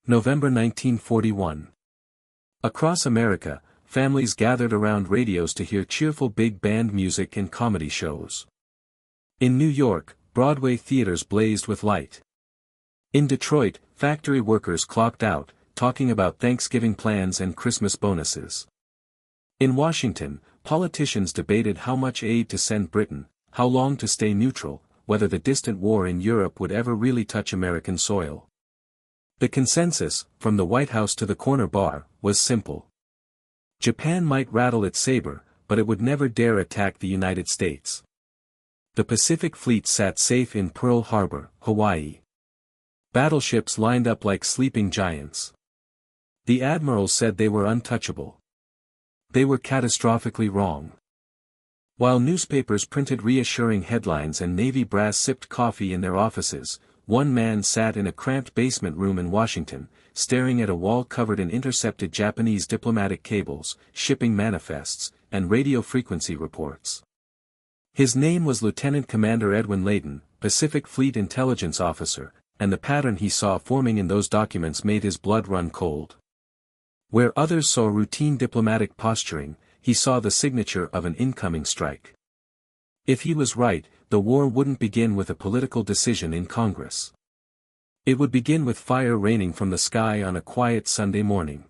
November 1941. Across America, families gathered around radios to hear cheerful big band music and comedy shows. In New York, Broadway theaters blazed with light. In Detroit, factory workers clocked out, talking about Thanksgiving plans and Christmas bonuses. In Washington, politicians debated how much aid to send Britain, how long to stay neutral, whether the distant war in Europe would ever really touch American soil. The consensus, from the White House to the corner bar, was simple. Japan might rattle its saber, but it would never dare attack the United States. The Pacific Fleet sat safe in Pearl Harbor, Hawaii. Battleships lined up like sleeping giants. The admirals said they were untouchable. They were catastrophically wrong. While newspapers printed reassuring headlines and Navy brass sipped coffee in their offices, one man sat in a cramped basement room in Washington, staring at a wall covered in intercepted Japanese diplomatic cables, shipping manifests, and radio frequency reports. His name was Lieutenant Commander Edwin Layton, Pacific Fleet Intelligence Officer, and the pattern he saw forming in those documents made his blood run cold. Where others saw routine diplomatic posturing, he saw the signature of an incoming strike. If he was right, the war wouldn't begin with a political decision in Congress. It would begin with fire raining from the sky on a quiet Sunday morning.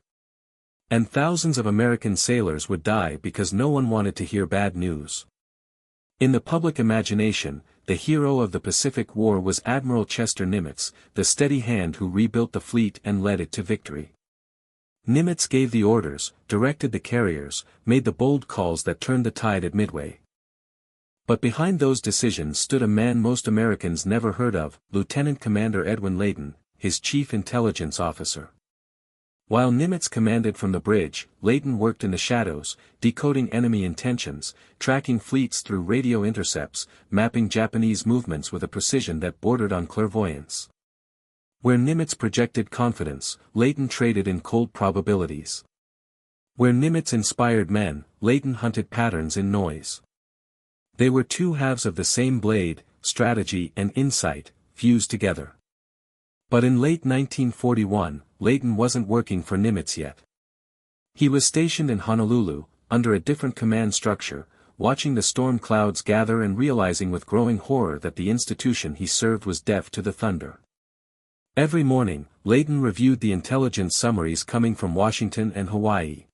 And thousands of American sailors would die because no one wanted to hear bad news. In the public imagination, the hero of the Pacific War was Admiral Chester Nimitz, the steady hand who rebuilt the fleet and led it to victory. Nimitz gave the orders, directed the carriers, made the bold calls that turned the tide at Midway. But behind those decisions stood a man most Americans never heard of, Lieutenant Commander Edwin Layton, his chief intelligence officer. While Nimitz commanded from the bridge, Layton worked in the shadows, decoding enemy intentions, tracking fleets through radio intercepts, mapping Japanese movements with a precision that bordered on clairvoyance. Where Nimitz projected confidence, Layton traded in cold probabilities. Where Nimitz inspired men, Layton hunted patterns in noise. They were two halves of the same blade, strategy and insight, fused together. But in late 1941, Layton wasn't working for Nimitz yet. He was stationed in Honolulu, under a different command structure, watching the storm clouds gather and realizing with growing horror that the institution he served was deaf to the thunder. Every morning, Layton reviewed the intelligence summaries coming from Washington and Hawaii.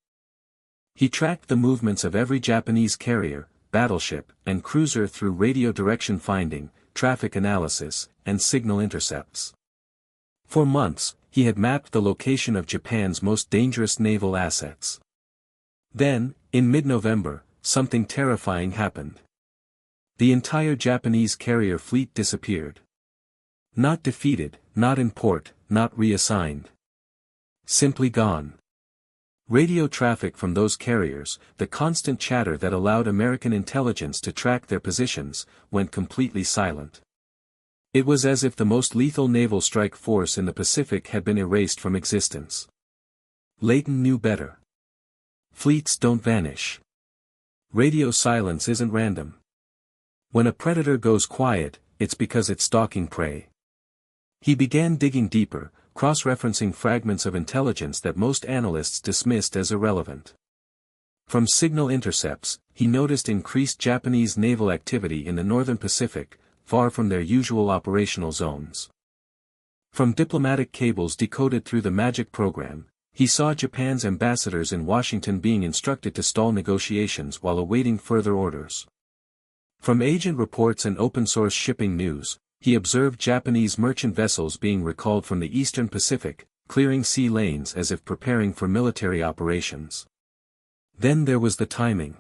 He tracked the movements of every Japanese carrier, battleship, and cruiser through radio direction finding, traffic analysis, and signal intercepts. For months, he had mapped the location of Japan's most dangerous naval assets. Then, in mid-November, something terrifying happened. The entire Japanese carrier fleet disappeared. Not defeated, not in port, not reassigned. Simply gone. Radio traffic from those carriers, the constant chatter that allowed American intelligence to track their positions, went completely silent. It was as if the most lethal naval strike force in the Pacific had been erased from existence. Layton knew better. Fleets don't vanish. Radio silence isn't random. When a predator goes quiet, it's because it's stalking prey. He began digging deeper, cross-referencing fragments of intelligence that most analysts dismissed as irrelevant. From signal intercepts, he noticed increased Japanese naval activity in the northern Pacific, far from their usual operational zones. From diplomatic cables decoded through the MAGIC program, he saw Japan's ambassadors in Washington being instructed to stall negotiations while awaiting further orders. From agent reports and open-source shipping news, he observed Japanese merchant vessels being recalled from the eastern Pacific, clearing sea lanes as if preparing for military operations. Then there was the timing.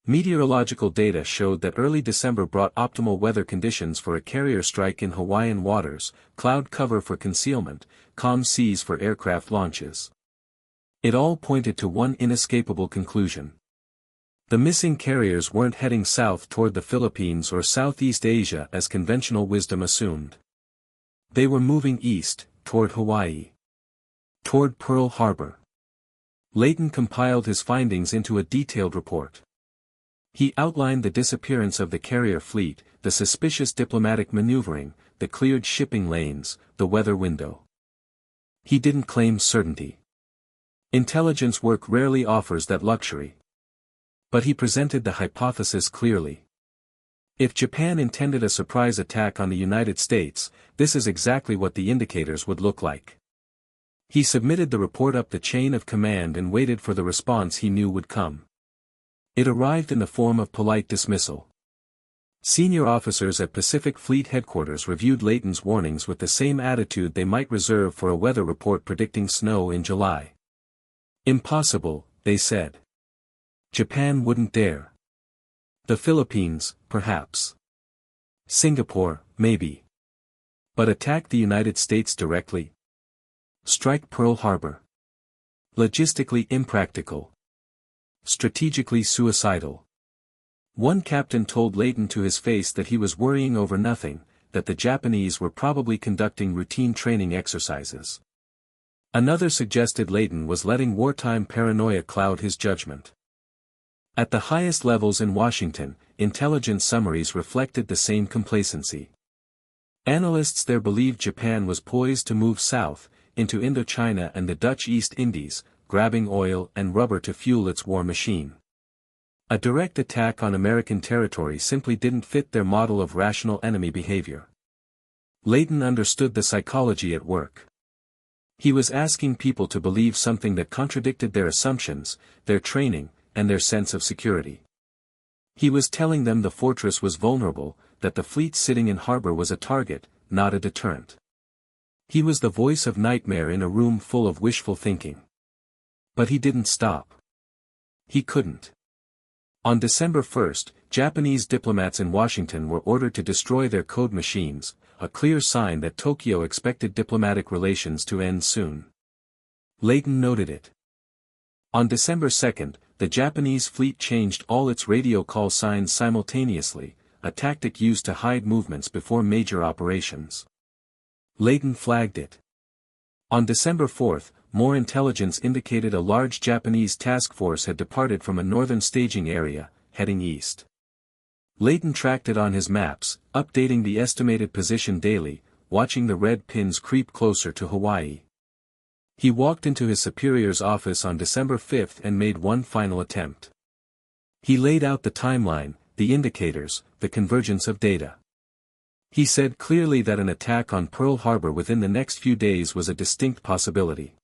Meteorological data showed that early December brought optimal weather conditions for a carrier strike in Hawaiian waters, cloud cover for concealment, calm seas for aircraft launches. It all pointed to one inescapable conclusion. The missing carriers weren't heading south toward the Philippines or Southeast Asia as conventional wisdom assumed. They were moving east, toward Hawaii. Toward Pearl Harbor. Layton compiled his findings into a detailed report. He outlined the disappearance of the carrier fleet, the suspicious diplomatic maneuvering, the cleared shipping lanes, the weather window. He didn't claim certainty. Intelligence work rarely offers that luxury. But he presented the hypothesis clearly. If Japan intended a surprise attack on the United States, this is exactly what the indicators would look like. He submitted the report up the chain of command and waited for the response he knew would come. It arrived in the form of polite dismissal. Senior officers at Pacific Fleet Headquarters reviewed Layton's warnings with the same attitude they might reserve for a weather report predicting snow in July. Impossible, they said. Japan wouldn't dare. The Philippines, perhaps. Singapore, maybe. But attack the United States directly? Strike Pearl Harbor. Logistically impractical. Strategically suicidal. One captain told Layton to his face that he was worrying over nothing, that the Japanese were probably conducting routine training exercises. Another suggested Layton was letting wartime paranoia cloud his judgment. At the highest levels in Washington, intelligence summaries reflected the same complacency. Analysts there believed Japan was poised to move south, into Indochina and the Dutch East Indies, grabbing oil and rubber to fuel its war machine. A direct attack on American territory simply didn't fit their model of rational enemy behavior. Layton understood the psychology at work. He was asking people to believe something that contradicted their assumptions, their training, and their sense of security. He was telling them the fortress was vulnerable, that the fleet sitting in harbor was a target, not a deterrent. He was the voice of nightmare in a room full of wishful thinking. But he didn't stop. He couldn't. On December 1, Japanese diplomats in Washington were ordered to destroy their code machines, a clear sign that Tokyo expected diplomatic relations to end soon. Layton noted it. On December 2, the Japanese fleet changed all its radio call signs simultaneously, a tactic used to hide movements before major operations. Layton flagged it. On December 4, more intelligence indicated a large Japanese task force had departed from a northern staging area, heading east. Layton tracked it on his maps, updating the estimated position daily, watching the red pins creep closer to Hawaii. He walked into his superior's office on December 5 and made one final attempt. He laid out the timeline, the indicators, the convergence of data. He said clearly that an attack on Pearl Harbor within the next few days was a distinct possibility.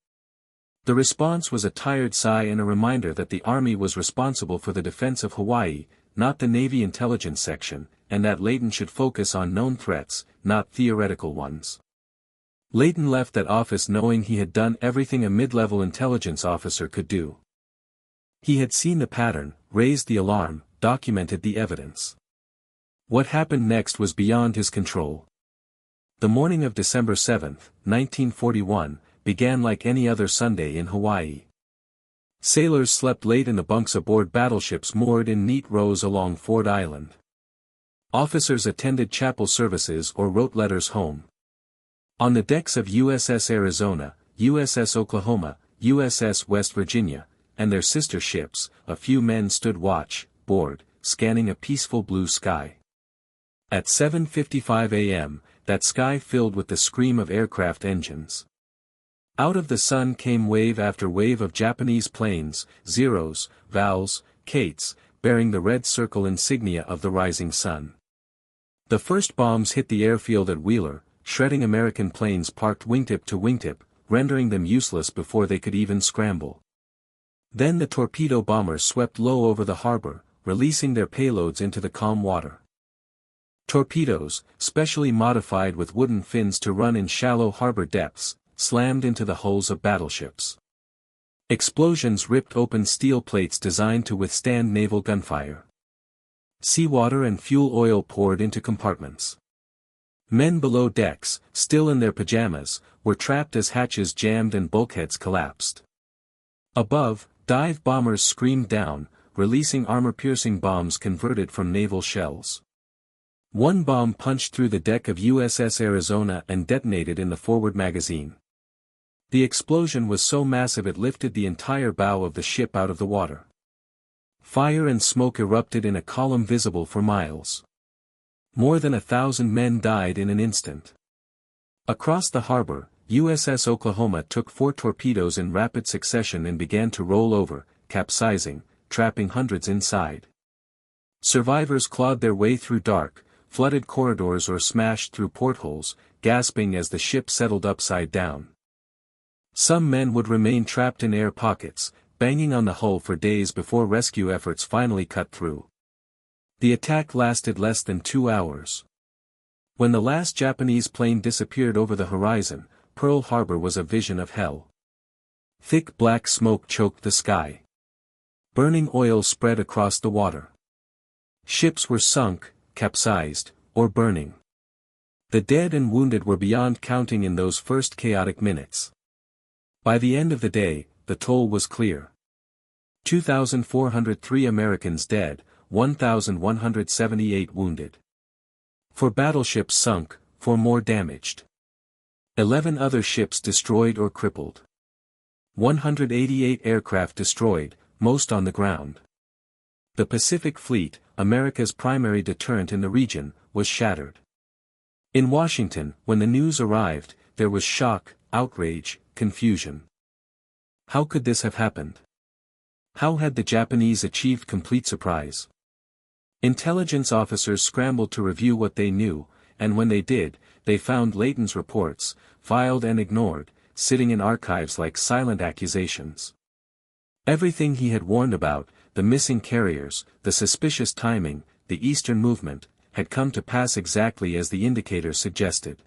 The response was a tired sigh and a reminder that the Army was responsible for the defense of Hawaii, not the Navy intelligence section, and that Layton should focus on known threats, not theoretical ones. Layton left that office knowing he had done everything a mid-level intelligence officer could do. He had seen the pattern, raised the alarm, documented the evidence. What happened next was beyond his control. The morning of December 7, 1941, began like any other Sunday in Hawaii. Sailors slept late in the bunks aboard battleships moored in neat rows along Ford Island. Officers attended chapel services or wrote letters home. On the decks of USS Arizona, USS Oklahoma, USS West Virginia, and their sister ships, a few men stood watch, bored, scanning a peaceful blue sky. At 7:55 a.m., that sky filled with the scream of aircraft engines. Out of the sun came wave after wave of Japanese planes, Zeros, Vals, Kates, bearing the red circle insignia of the rising sun. The first bombs hit the airfield at Wheeler, shredding American planes parked wingtip to wingtip, rendering them useless before they could even scramble. Then the torpedo bombers swept low over the harbor, releasing their payloads into the calm water. Torpedoes, specially modified with wooden fins to run in shallow harbor depths, slammed into the hulls of battleships. Explosions ripped open steel plates designed to withstand naval gunfire. Seawater and fuel oil poured into compartments. Men below decks, still in their pajamas, were trapped as hatches jammed and bulkheads collapsed. Above, dive bombers screamed down, releasing armor-piercing bombs converted from naval shells. One bomb punched through the deck of USS Arizona and detonated in the forward magazine. The explosion was so massive it lifted the entire bow of the ship out of the water. Fire and smoke erupted in a column visible for miles. More than 1,000 men died in an instant. Across the harbor, USS Oklahoma took 4 torpedoes in rapid succession and began to roll over, capsizing, trapping hundreds inside. Survivors clawed their way through dark, flooded corridors or smashed through portholes, gasping as the ship settled upside down. Some men would remain trapped in air pockets, banging on the hull for days before rescue efforts finally cut through. The attack lasted less than 2 hours. When the last Japanese plane disappeared over the horizon, Pearl Harbor was a vision of hell. Thick black smoke choked the sky. Burning oil spread across the water. Ships were sunk, capsized, or burning. The dead and wounded were beyond counting in those first chaotic minutes. By the end of the day, the toll was clear. 2,403 Americans dead, 1,178 wounded. 4 battleships sunk, 4 more damaged. 11 other ships destroyed or crippled. 188 aircraft destroyed, most on the ground. The Pacific Fleet, America's primary deterrent in the region, was shattered. In Washington, when the news arrived, there was shock, outrage, confusion. How could this have happened? How had the Japanese achieved complete surprise? Intelligence officers scrambled to review what they knew, and when they did, they found Layton's reports, filed and ignored, sitting in archives like silent accusations. Everything he had warned about, the missing carriers, the suspicious timing, the Eastern movement, had come to pass exactly as the indicators suggested.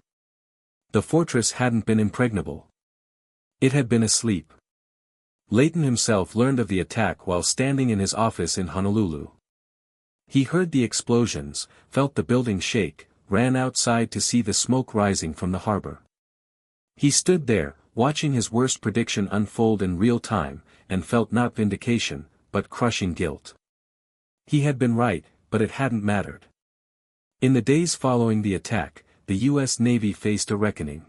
The fortress hadn't been impregnable. It had been asleep. Layton himself learned of the attack while standing in his office in Honolulu. He heard the explosions, felt the building shake, ran outside to see the smoke rising from the harbor. He stood there, watching his worst prediction unfold in real time, and felt not vindication, but crushing guilt. He had been right, but it hadn't mattered. In the days following the attack, the U.S. Navy faced a reckoning.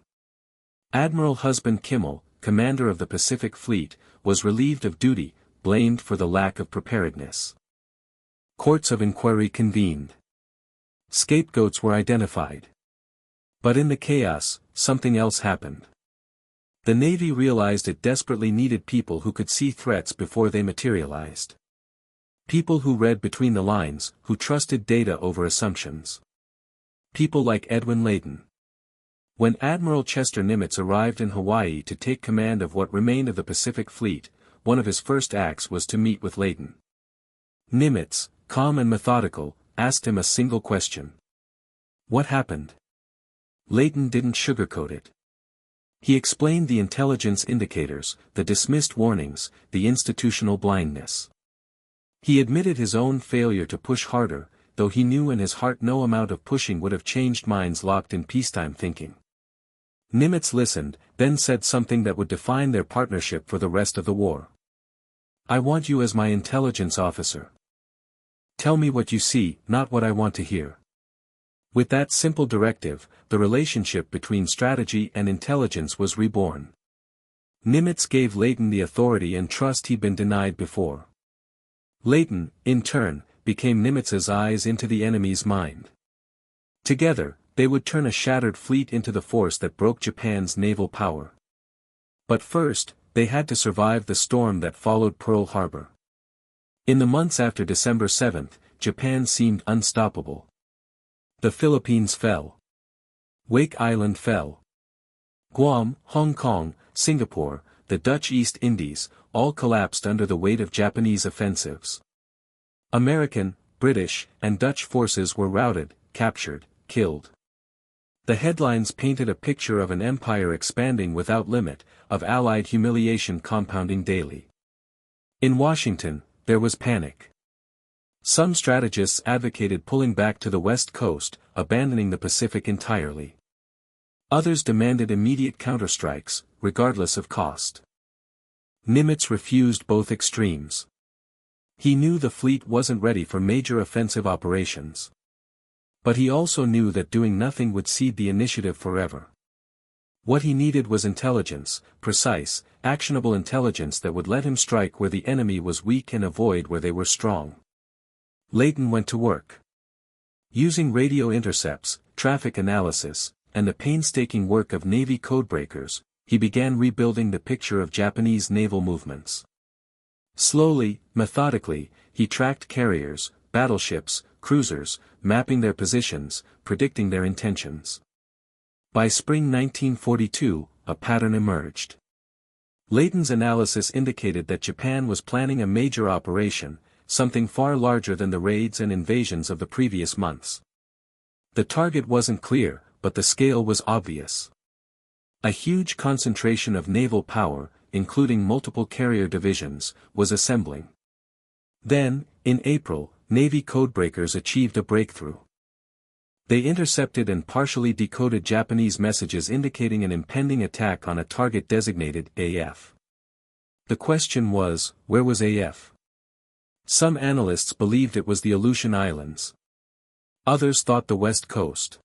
Admiral Husband Kimmel, commander of the Pacific Fleet, was relieved of duty, blamed for the lack of preparedness. Courts of inquiry convened. Scapegoats were identified. But in the chaos, something else happened. The Navy realized it desperately needed people who could see threats before they materialized. People who read between the lines, who trusted data over assumptions. People like Edwin Layton. When Admiral Chester Nimitz arrived in Hawaii to take command of what remained of the Pacific Fleet, one of his first acts was to meet with Layton. Nimitz, calm and methodical, asked him a single question. What happened? Layton didn't sugarcoat it. He explained the intelligence indicators, the dismissed warnings, the institutional blindness. He admitted his own failure to push harder, though he knew in his heart no amount of pushing would have changed minds locked in peacetime thinking. Nimitz listened, then said something that would define their partnership for the rest of the war. I want you as my intelligence officer. Tell me what you see, not what I want to hear. With that simple directive, the relationship between strategy and intelligence was reborn. Nimitz gave Layton the authority and trust he'd been denied before. Layton, in turn, became Nimitz's eyes into the enemy's mind. Together, they would turn a shattered fleet into the force that broke Japan's naval power. But first, they had to survive the storm that followed Pearl Harbor. In the months after December 7, Japan seemed unstoppable. The Philippines fell. Wake Island fell. Guam, Hong Kong, Singapore, the Dutch East Indies, all collapsed under the weight of Japanese offensives. American, British, and Dutch forces were routed, captured, killed. The headlines painted a picture of an empire expanding without limit, of Allied humiliation compounding daily. In Washington, there was panic. Some strategists advocated pulling back to the West Coast, abandoning the Pacific entirely. Others demanded immediate counterstrikes, regardless of cost. Nimitz refused both extremes. He knew the fleet wasn't ready for major offensive operations. But he also knew that doing nothing would cede the initiative forever. What he needed was intelligence, precise, actionable intelligence that would let him strike where the enemy was weak and avoid where they were strong. Layton went to work. Using radio intercepts, traffic analysis, and the painstaking work of Navy codebreakers, he began rebuilding the picture of Japanese naval movements. Slowly, methodically, he tracked carriers, battleships, cruisers, mapping their positions, predicting their intentions. By spring 1942, a pattern emerged. Layton's analysis indicated that Japan was planning a major operation, something far larger than the raids and invasions of the previous months. The target wasn't clear, but the scale was obvious. A huge concentration of naval power, including multiple carrier divisions, was assembling. Then, in April, Navy codebreakers achieved a breakthrough. They intercepted and partially decoded Japanese messages indicating an impending attack on a target designated AF. The question was, where was AF? Some analysts believed it was the Aleutian Islands. Others thought the West Coast.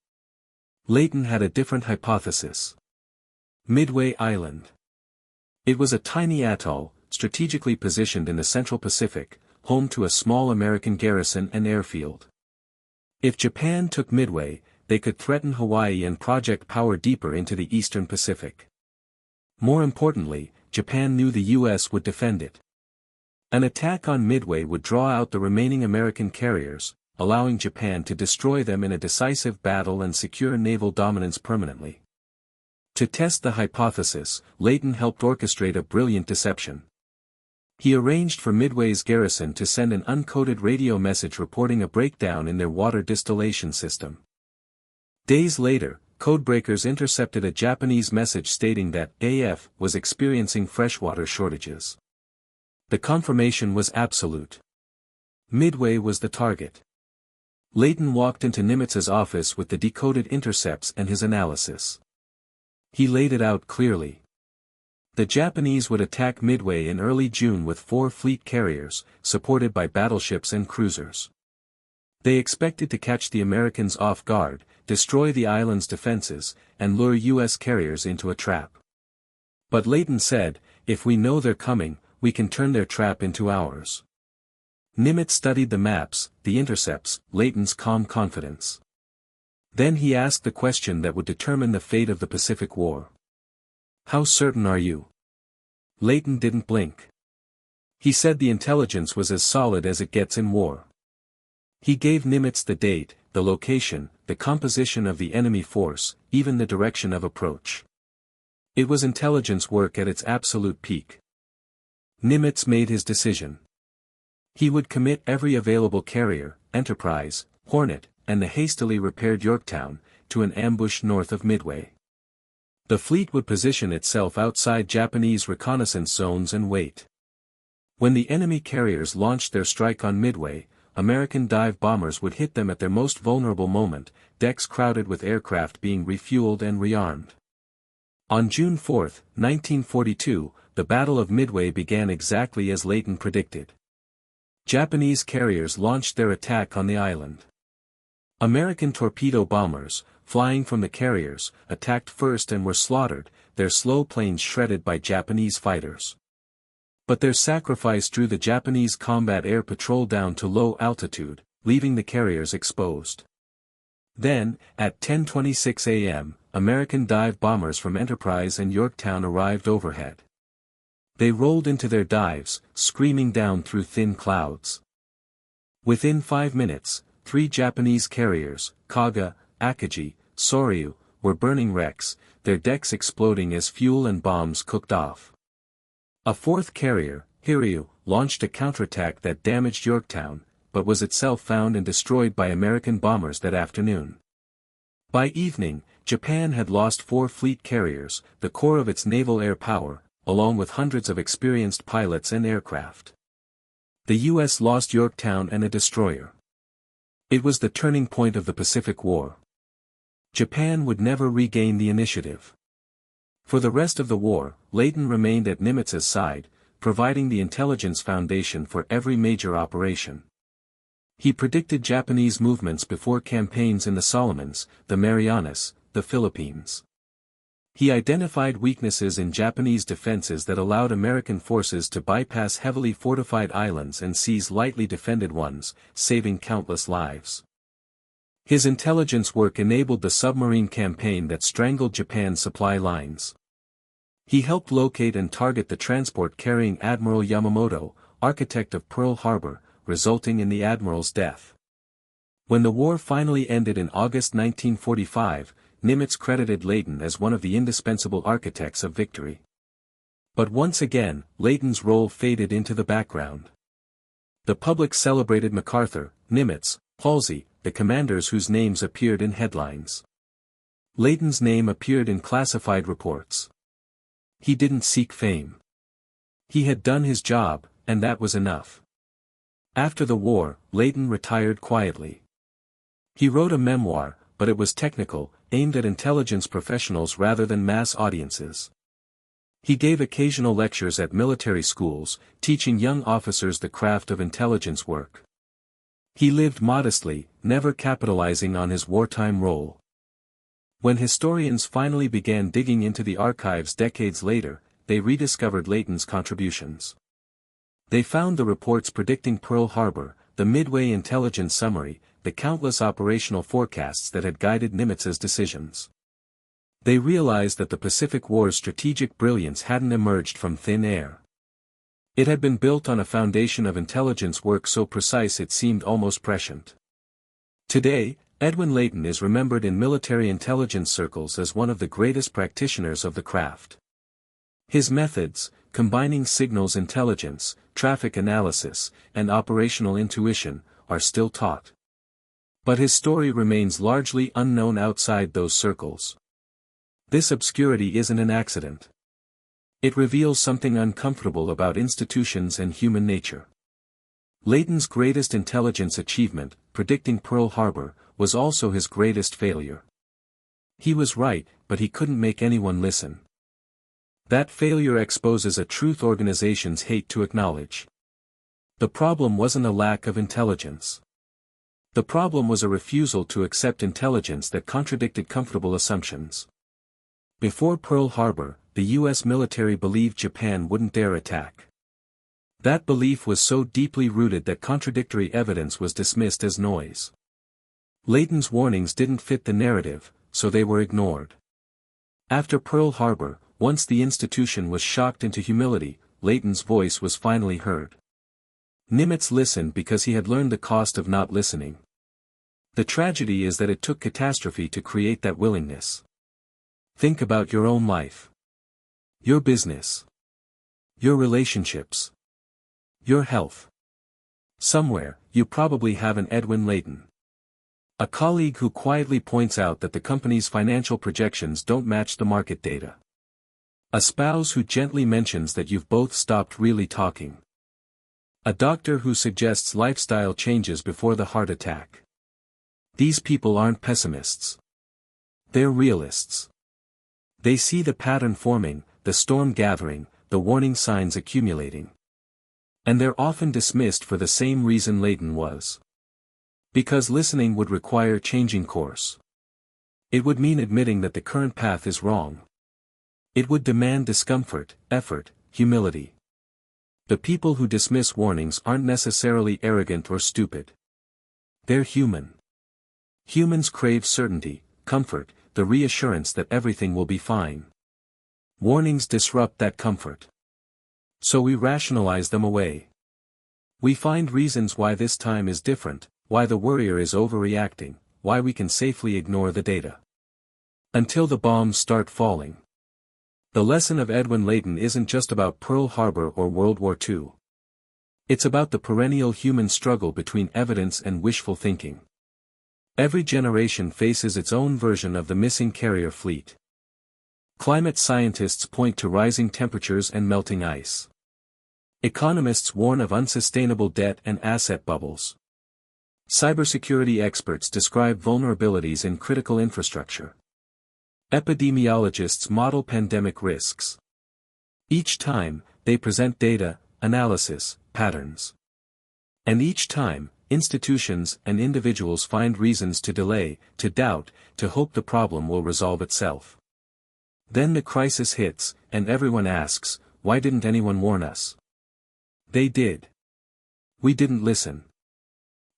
Layton had a different hypothesis. Midway Island. It was a tiny atoll, strategically positioned in the Central Pacific, home to a small American garrison and airfield. If Japan took Midway, they could threaten Hawaii and project power deeper into the Eastern Pacific. More importantly, Japan knew the U.S. would defend it. An attack on Midway would draw out the remaining American carriers, allowing Japan to destroy them in a decisive battle and secure naval dominance permanently. To test the hypothesis, Layton helped orchestrate a brilliant deception. He arranged for Midway's garrison to send an uncoded radio message reporting a breakdown in their water distillation system. Days later, codebreakers intercepted a Japanese message stating that AF was experiencing freshwater shortages. The confirmation was absolute. Midway was the target. Layton walked into Nimitz's office with the decoded intercepts and his analysis. He laid it out clearly. The Japanese would attack Midway in early June with 4 fleet carriers, supported by battleships and cruisers. They expected to catch the Americans off guard, destroy the island's defenses, and lure U.S. carriers into a trap. But Layton said, if we know they're coming, we can turn their trap into ours. Nimitz studied the maps, the intercepts, Layton's calm confidence. Then he asked the question that would determine the fate of the Pacific War. How certain are you? Layton didn't blink. He said the intelligence was as solid as it gets in war. He gave Nimitz the date, the location, the composition of the enemy force, even the direction of approach. It was intelligence work at its absolute peak. Nimitz made his decision. He would commit every available carrier, Enterprise, Hornet, and the hastily repaired Yorktown, to an ambush north of Midway. The fleet would position itself outside Japanese reconnaissance zones and wait. When the enemy carriers launched their strike on Midway, American dive bombers would hit them at their most vulnerable moment, decks crowded with aircraft being refueled and rearmed. On June 4, 1942, the Battle of Midway began exactly as Layton predicted. Japanese carriers launched their attack on the island. American torpedo bombers, flying from the carriers, attacked first and were slaughtered, their slow planes shredded by Japanese fighters. But their sacrifice drew the Japanese combat air patrol down to low altitude, leaving the carriers exposed. Then, at 10:26 a.m., American dive bombers from Enterprise and Yorktown arrived overhead. They rolled into their dives, screaming down through thin clouds. Within 5 minutes, 3 Japanese carriers, Kaga, Akagi, Soryu, were burning wrecks, their decks exploding as fuel and bombs cooked off. A 4th carrier, Hiryu, launched a counterattack that damaged Yorktown, but was itself found and destroyed by American bombers that afternoon. By evening, Japan had lost 4 fleet carriers, the core of its naval air power, along with hundreds of experienced pilots and aircraft. The U.S. lost Yorktown and a destroyer. It was the turning point of the Pacific War. Japan would never regain the initiative. For the rest of the war, Layton remained at Nimitz's side, providing the intelligence foundation for every major operation. He predicted Japanese movements before campaigns in the Solomons, the Marianas, the Philippines. He identified weaknesses in Japanese defenses that allowed American forces to bypass heavily fortified islands and seize lightly defended ones, saving countless lives. His intelligence work enabled the submarine campaign that strangled Japan's supply lines. He helped locate and target the transport carrying Admiral Yamamoto, architect of Pearl Harbor, resulting in the admiral's death. When the war finally ended in August 1945, Nimitz credited Layton as one of the indispensable architects of victory. But once again, Layton's role faded into the background. The public celebrated MacArthur, Nimitz, Halsey, the commanders whose names appeared in headlines. Layton's name appeared in classified reports. He didn't seek fame. He had done his job, and that was enough. After the war, Layton retired quietly. He wrote a memoir, but it was technical, aimed at intelligence professionals rather than mass audiences. He gave occasional lectures at military schools, teaching young officers the craft of intelligence work. He lived modestly, never capitalizing on his wartime role. When historians finally began digging into the archives decades later, they rediscovered Layton's contributions. They found the reports predicting Pearl Harbor, the Midway intelligence summary, the countless operational forecasts that had guided Nimitz's decisions. They realized that the Pacific War's strategic brilliance hadn't emerged from thin air. It had been built on a foundation of intelligence work so precise it seemed almost prescient. Today, Edwin Layton is remembered in military intelligence circles as one of the greatest practitioners of the craft. His methods, combining signals intelligence, traffic analysis, and operational intuition, are still taught. But his story remains largely unknown outside those circles. This obscurity isn't an accident. It reveals something uncomfortable about institutions and human nature. Layton's greatest intelligence achievement, predicting Pearl Harbor, was also his greatest failure. He was right, but he couldn't make anyone listen. That failure exposes a truth organizations hate to acknowledge. The problem wasn't a lack of intelligence. The problem was a refusal to accept intelligence that contradicted comfortable assumptions. Before Pearl Harbor, the U.S. military believed Japan wouldn't dare attack. That belief was so deeply rooted that contradictory evidence was dismissed as noise. Layton's warnings didn't fit the narrative, so they were ignored. After Pearl Harbor, once the institution was shocked into humility, Layton's voice was finally heard. Nimitz listened because he had learned the cost of not listening. The tragedy is that it took catastrophe to create that willingness. Think about your own life. Your business. Your relationships. Your health. Somewhere, you probably have an Edwin Layton. A colleague who quietly points out that the company's financial projections don't match the market data. A spouse who gently mentions that you've both stopped really talking. A doctor who suggests lifestyle changes before the heart attack. These people aren't pessimists. They're realists. They see the pattern forming, the storm gathering, the warning signs accumulating. And they're often dismissed for the same reason Layton was. Because listening would require changing course. It would mean admitting that the current path is wrong. It would demand discomfort, effort, humility. The people who dismiss warnings aren't necessarily arrogant or stupid. They're human. Humans crave certainty, comfort, the reassurance that everything will be fine. Warnings disrupt that comfort. So we rationalize them away. We find reasons why this time is different, why the worrier is overreacting, why we can safely ignore the data. Until the bombs start falling. The lesson of Edwin Layton isn't just about Pearl Harbor or World War II. It's about the perennial human struggle between evidence and wishful thinking. Every generation faces its own version of the missing carrier fleet. Climate scientists point to rising temperatures and melting ice. Economists warn of unsustainable debt and asset bubbles. Cybersecurity experts describe vulnerabilities in critical infrastructure. Epidemiologists model pandemic risks. Each time, they present data, analysis, patterns. And each time, institutions and individuals find reasons to delay, to doubt, to hope the problem will resolve itself. Then the crisis hits, and everyone asks, why didn't anyone warn us? They did. We didn't listen.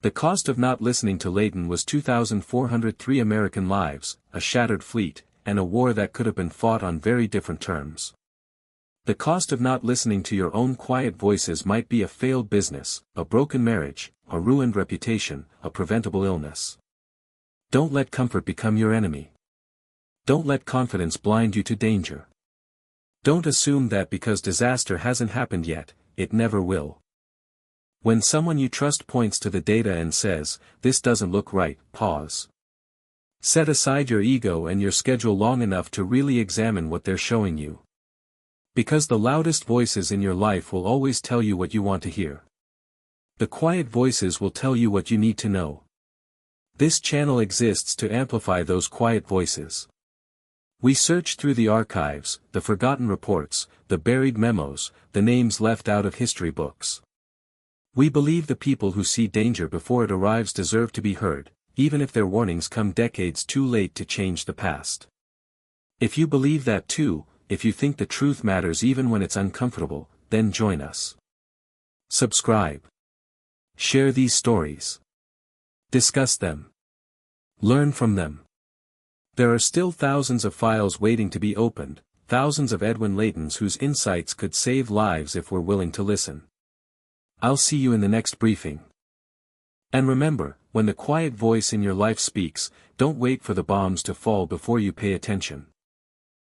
The cost of not listening to Layton was 2,403 American lives, a shattered fleet, and a war that could have been fought on very different terms. The cost of not listening to your own quiet voices might be a failed business, a broken marriage, a ruined reputation, a preventable illness. Don't let comfort become your enemy. Don't let confidence blind you to danger. Don't assume that because disaster hasn't happened yet, it never will. When someone you trust points to the data and says, "This doesn't look right," pause. Set aside your ego and your schedule long enough to really examine what they're showing you. Because the loudest voices in your life will always tell you what you want to hear. The quiet voices will tell you what you need to know. This channel exists to amplify those quiet voices. We search through the archives, the forgotten reports, the buried memos, the names left out of history books. We believe the people who see danger before it arrives deserve to be heard, even if their warnings come decades too late to change the past. If you believe that too, if you think the truth matters even when it's uncomfortable, then join us. Subscribe. Share these stories. Discuss them. Learn from them. There are still thousands of files waiting to be opened, thousands of Edwin Laytons whose insights could save lives if we're willing to listen. I'll see you in the next briefing. And remember, when the quiet voice in your life speaks, don't wait for the bombs to fall before you pay attention.